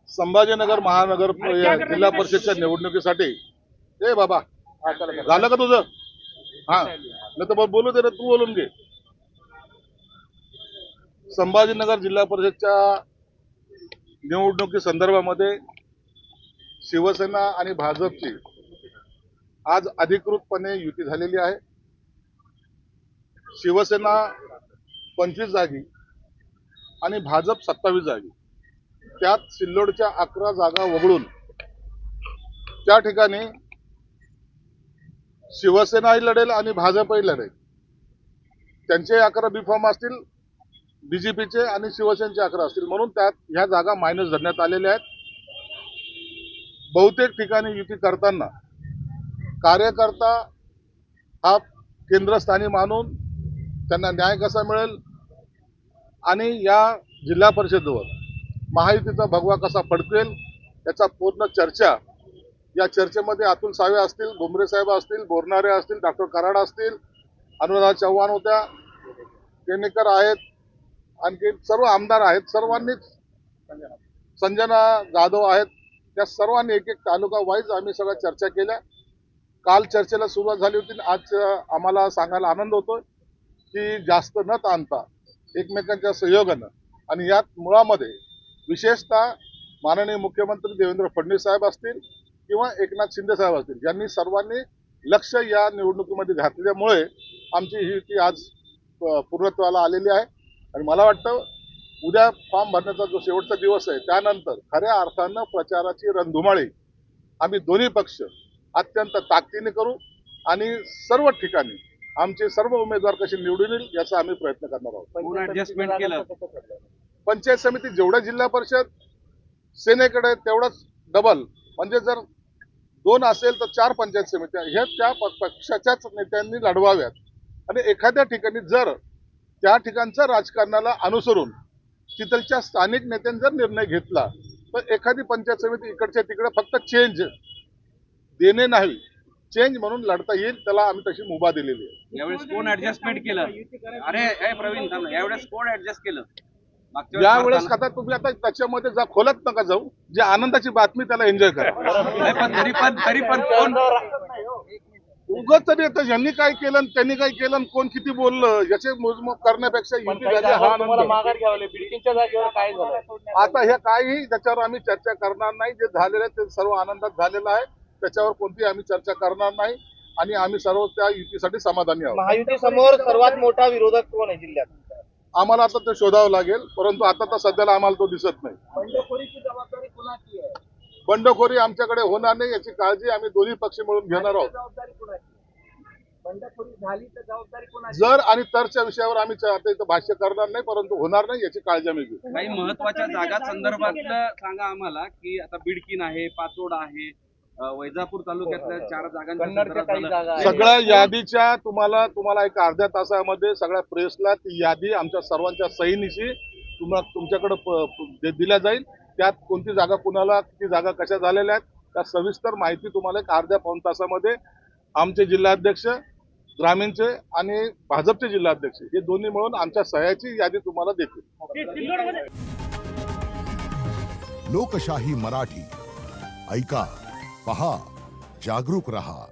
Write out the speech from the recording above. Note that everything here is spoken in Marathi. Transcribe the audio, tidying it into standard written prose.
संभाजीनगर महानगर जिल्हा परिषदच्या निवडणुकीसाठी ए बाबा झालं का तुझं? हा नाही तर बोलू दे रे, तू बोलून घे. संभाजीनगर जिल्हा परिषदच्या निवडणुकी संदर्भामध्ये शिवसेना आणि भाजपची आज अधिकृतपणे युती झालेली आहे. शिवसेना 25 जागी आणि भाजप 27 जागी, त्यात सिल्लोडच्या 11 जागा वगळून त्या ठिकाणी शिवसेनाही लढेल आणि भाजपही लढेल. त्यांचे 11 बिफॉर्म असतील, बीजेपीचे आणि शिवसेनेचे 11 असतील, म्हणून त्यात ह्या जागा मायनस धरण्यात आलेल्या आहेत. बहुतेक ठिकाणी युती करताना कार्यकर्ता हा केंद्रस्थानी मानून त्यांना न्याय कसा मिळेल आणि या जिल्हा परिषदेवर महायुतीचा भगवा कसा फडकेल याचा पूर्ण चर्चा, या चर्चेमध्ये अतुल सावे असतील, भुमरे साहेब असतील, बोरनारे असतील, डॉक्टर कराड असतील, अनुराधा चव्हाण होत्या, केणेकर आहेत, आणखी सर्व आमदार आहेत, सर्वांनीच, संजना जाधव आहेत, त्या सर्वांनी एक एक तालुका वाईज आम्ही सगळ्या चर्चा केल्या. काल चर्चेला सुरुवात झाली होती. आज आम्हाला सांगायला आनंद होतोय की जास्त न ताणता एकमेकांच्या सहयोगानं आणि यात मुळामध्ये विशेषतः माननीय मुख्यमंत्री देवेंद्र फडणवीस साहेब असतील किंवा एकनाथ शिंदे साहेब असतील, यांनी सर्वांनी लक्ष या निवडणुकीमध्ये घातल्यामुळे आमची ही युती आज पूर्णत्वाला आलेली आहे. आणि मला वाटतं उद्या फॉर्म भरण्याचा जो शेवटचा दिवस आहे त्यानंतर खऱ्या अर्थानं प्रचाराची रणधुमाळी आम्ही दोन्ही पक्ष अत्यंत ताकदीने करू आणि सर्व ठिकाणी आमचे सर्व उमेदवार कसे निवडून येईल याचा आम्ही प्रयत्न करणार आहोत. पंचायत समिती जेवढ्या जिल्हा परिषद सेनेकडे तेवढंच डबल, म्हणजे जर 2 असेल तर 4 पंचायत समित्या हे त्या पक्षाच्याच नेत्यांनी लढवाव्यात. आणि एखाद्या ठिकाणी जर त्या ठिकाणच्या राजकारणाला अनुसरून तिथलच्या स्थानिक नेत्यांनी जर निर्णय घेतला तर एखादी पंचायत समिती इकडच्या तिकडे फक्त चेंज देणे नाही, चेंज म्हणून लढता येईल, त्याला आम्ही तशी मुभा दिलेली आहे. यावेळेस कोण ऍडजस्टमेंट केलं? अरे प्रवीण, यावेळेस कोण ऍडजस्ट केलं? यावेळेस आता तुम्ही आता त्याच्यामध्ये खोलत नका जाऊ, जे आनंदाची बातमी त्याला एन्जॉय करा. तरी पण कोण उगाच तरी येतं यांनी काय केलं आणि त्यांनी काय केलं आणि कोण किती बोललं याचे मोजमाप करण्यापेक्षा युती झाली हा आनंद. आता हे काही त्याच्यावर आम्ही चर्चा करणार नाही. जे झालेलं आहे ते सर्व आनंदात झालेलं आहे, त्याच्यावर कोणतीही आम्ही चर्चा करणार नाही आणि आम्ही सर्व त्या युतीसाठी समाधानी आहोत. महायुती समोर सर्वात मोठा विरोधक कोण आहे जिल्ह्यात? आम्हाला आता ते शोधावं लागेल, परंतु आता तर सध्याला आम्हाला तो दिसत नाही. बंडखोरीची जबाबदारी कोणाची आहे? बंडखोरी आमच्याकडे होणार नाही याची काळजी आम्ही दोन्ही पक्ष मिळून घेणार आहोत. बंडखोरी झाली तर जबाबदारी कोणाची? जर आणि तरच्या विषयावर आम्ही आता इथं भाष्य करणार नाही, परंतु होणार नाही याची काळजी आम्ही घेऊ. काही महत्वाच्या जागा संदर्भातलं सांगा आम्हाला, की आता बिडकीन आहे, पाचोड आहे, वैजापूर तालुक्यातल्या 4 जागांच्या सगळ्या यादीच्या तुम्हाला एक अर्ध्या तासामध्ये सगळ्या प्रेसला ती यादी आमच्या सर्वांच्या सहीनिशी तुमच्याकडे दिल्या जाईल. त्यात कोणती जागा कुणाला, किती जागा कशा झालेल्या आहेत त्या सविस्तर माहिती तुम्हाला एक अर्ध्या पाऊण तासामध्ये आमचे जिल्हाध्यक्ष ग्रामीणचे आणि भाजपचे जिल्हाध्यक्ष हे दोन्ही मिळून आमच्या सह्याची यादी तुम्हाला देतील. लोकशाही मराठी ऐका, पहा, जागरूक रहा.